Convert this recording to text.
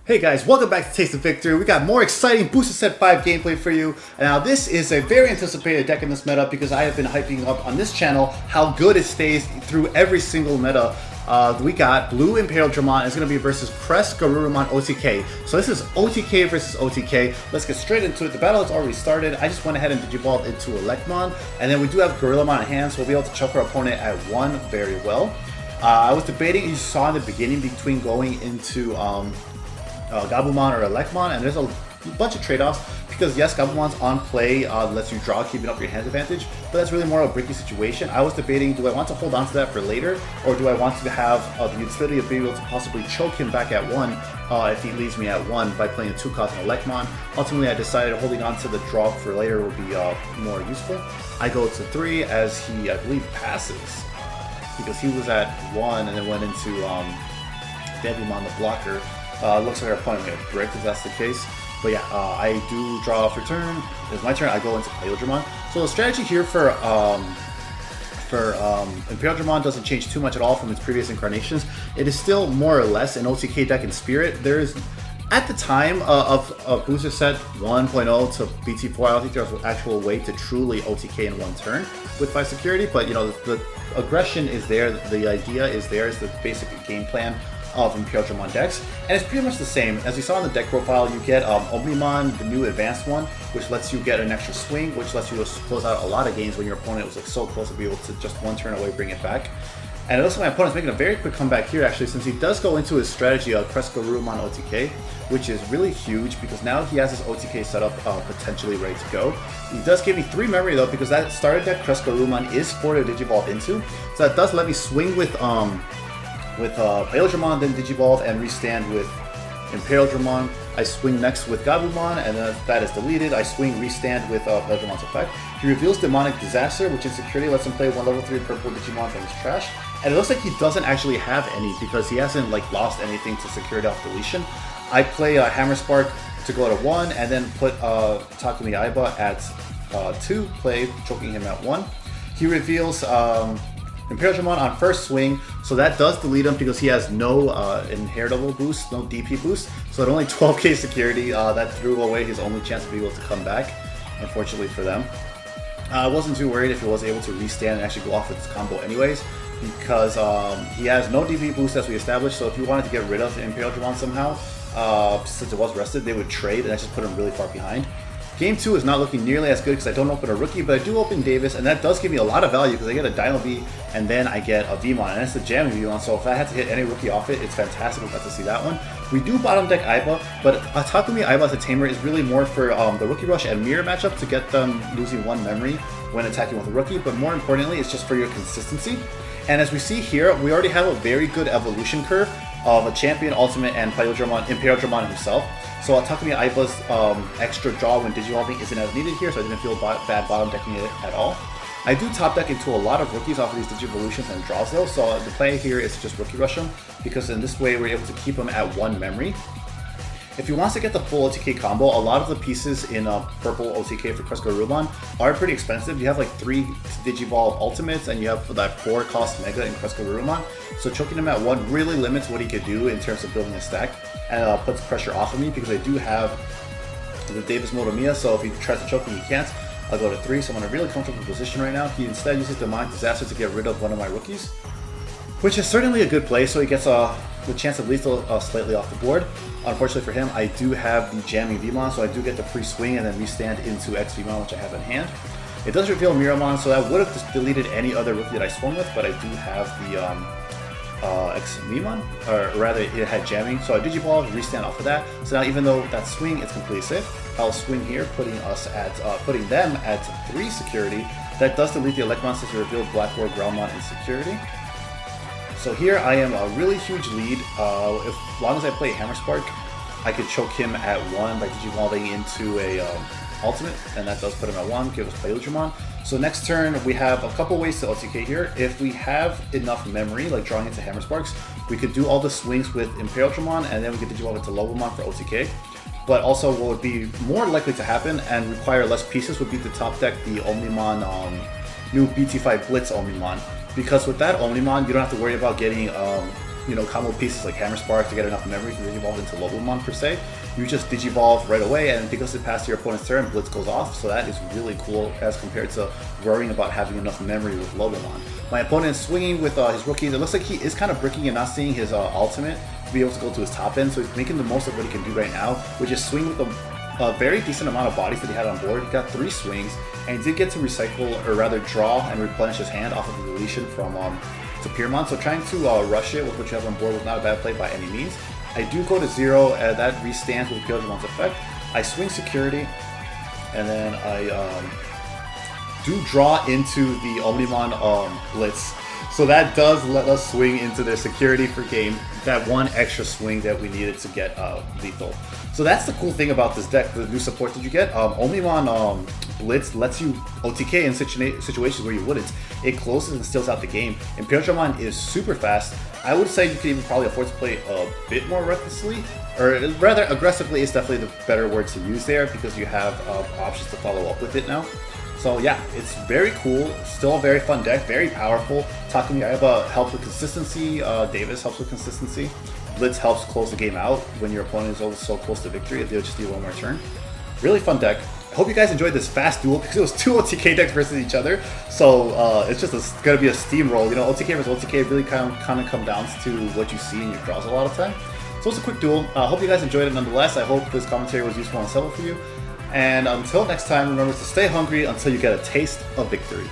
Hey guys, welcome back to Taste of Victory. We got more exciting Booster Set 5 gameplay for you. And now this is a very anticipated deck in this meta because I have been hyping up on this channel how good it stays through every single meta. We got Blue Imperialdramon is going to be versus CresGarurumon OTK. So this is OTK versus OTK. Let's get straight into it. The battle has already started. I just went ahead and Digivolved into Electmon. And then we do have Garurumon in hand, so we'll be able to choke our opponent at 1 very well. I was debating, you saw in the beginning, between going into Gabumon or Electmon, and there's a bunch of trade-offs because yes, Gabumon's on play lets you draw, keeping up your hand advantage, but that's really more of a bricky situation. I was debating, do I want to hold on to that for later, or do I want to have the utility of being able to possibly choke him back at 1 if he leaves me at 1 by playing a 2-cost in Electmon. Ultimately, I decided holding on to the draw for later would be more useful. I go to 3 as he, I believe, passes because he was at 1 and then went into Digimon the blocker. Looks like our opponent may have bricked if that's the case. But yeah, I do draw off return. It's my turn. I go into Imperialdramon. So the strategy here for Imperialdramon doesn't change too much at all from its previous incarnations. It is still more or less an OTK deck in spirit. There's, at the time of Booster Set 1.0 to BT4, I don't think there's an actual way to truly OTK in 1 turn with 5 security. But you know, the aggression is there. The idea is there. Is the basic game plan of Imperialdramon decks, and it's pretty much the same. As you saw in the deck profile, you get Omni, the new advanced one, which lets you get an extra swing, which lets you close out a lot of games when your opponent was like so close to be able to just 1 turn away bring it back. And it looks like my opponent's making a very quick comeback here actually, since he does go into his strategy of CresGarurumon OTK, which is really huge because now he has his OTK setup potentially ready to go. He does give me 3 memory though, because that starter deck CresGarurumon is 4 to Digivolve into, so that does let me swing with Imperialdramon, then Digivolve and restand with Imperialdramon. I swing next with Gabumon, and then that is deleted. I swing restand with Imperialdramon's effect. He reveals Demonic Disaster, which in security lets him play 1 level 3 purple Digimon from his trash. And it looks like he doesn't actually have any because he hasn't like lost anything to security off deletion. I play Hammer Spark to go to 1, and then put Takumi Aiba at 2, play choking him at 1. He reveals Imperialdramon on first swing, so that does delete him because he has no inheritable boost, no DP boost, so at only 12k security, that threw away his only chance to be able to come back, unfortunately for them. I wasn't too worried if he was able to restand and actually go off with his combo anyways, because he has no DP boost as we established, so if you wanted to get rid of Imperialdramon somehow, since it was rested, they would trade, and that just put him really far behind. Game 2 is not looking nearly as good because I don't open a rookie, but I do open Davis, and that does give me a lot of value because I get a Dino V, and then I get a Vmon, and that's the jamming Vmon, so if I had to hit any rookie off it, it's fantastic. We got to see that one. We do bottom deck Aiba, but Takumi Aiba as a tamer is really more for the Rookie Rush and Mirror matchup to get them losing 1 memory when attacking with a rookie, but more importantly, it's just for your consistency. And as we see here, we already have a very good evolution curve of a Champion, Ultimate, and Imperialdramon himself. So Takumi Aiba's extra draw when Digivolving isn't as needed here, so I didn't feel bad bottom decking it at all. I do top deck into a lot of rookies off of these Digivolutions and draws though, so the play here is to just Rookie Rush him, because in this way we're able to keep him at 1 memory. If he wants to get the full OTK combo, a lot of the pieces in purple OTK for CresGarurumon are pretty expensive. You have like 3 Digivolve Ultimates, and you have that 4-cost Mega in CresGarurumon. So choking him at 1 really limits what he could do in terms of building a stack, and puts pressure off of me because I do have the Davis Motomiya, so if he tries to choke me, he can't. I'll go to 3, so I'm in a really comfortable position right now. He instead uses Demonic Disaster to get rid of one of my rookies, which is certainly a good play, so he gets the chance of lethal slightly off the board. Unfortunately for him, I do have the jamming Vmon, so I do get the free swing and then restand into X Vmon, which I have in hand. It does reveal Miramon, so that would have just deleted any other rookie that I swung with, but I do have the X Vmon, or rather it had jamming, so I Digivolve, restand off of that. So now even though that swing is completely safe, I'll swing here, putting them at 3 security. That does delete the Electmon since it revealed Blackboard Groundmon in security. So here I am a really huge lead. As long as I play Hammer Spark, I could choke him at 1 by Digivolving into a Ultimate, and that does put him at 1, give us Imperialdramon. So next turn, we have a couple ways to OTK here. If we have enough memory, like drawing into Hammer Sparks, we could do all the swings with Imperialdramon, and then we could Digivolve into Lobomon for OTK. But also what would be more likely to happen and require less pieces would be to top deck the Omnimon new BT5 Blitz Omnimon. Because with that Omnimon, you don't have to worry about getting combo pieces like Hammer Spark to get enough memory to Digivolve into Lobomon per se. You just Digivolve right away, and because it passed your opponent's turn, Blitz goes off, so that is really cool as compared to worrying about having enough memory with Lobomon. My opponent is swinging with his rookies. It looks like he is kind of bricking and not seeing his ultimate to be able to go to his top end, so he's making the most of what he can do right now, which is swing with a very decent amount of bodies that he had on board. He got 3 swings, and he did get to recycle, or rather draw and replenish his hand off of the deletion from Imperialdramon, so trying to rush it with what you have on board was not a bad play by any means. I do go to 0, that restands with Imperialdramon's effect. I swing security, and then I do draw into the Omnimon Blitz. So that does let us swing into their security for game, that one extra swing that we needed to get lethal. So that's the cool thing about this deck, the new support that you get. Omnimon Blitz lets you OTK in situations where you wouldn't. It closes and steals out the game. Imperialdramon is super fast. I would say you could even probably afford to play a bit more recklessly, or rather aggressively is definitely the better word to use there, because you have options to follow up with it now. So yeah, it's very cool, still a very fun deck, very powerful. Takumi Aiba helps with consistency, Davis helps with consistency. Blitz helps close the game out when your opponent is always so close to victory if they'll just do one more turn. Really fun deck. I hope you guys enjoyed this fast duel, because it was 2 OTK decks versus each other. So it's just going to be a steamroll. OTK versus OTK really kind of come down to what you see in your draws a lot of time. So it's a quick duel. I hope you guys enjoyed it nonetheless. I hope this commentary was useful and helpful for you. And until next time, remember to stay hungry until you get a taste of victory.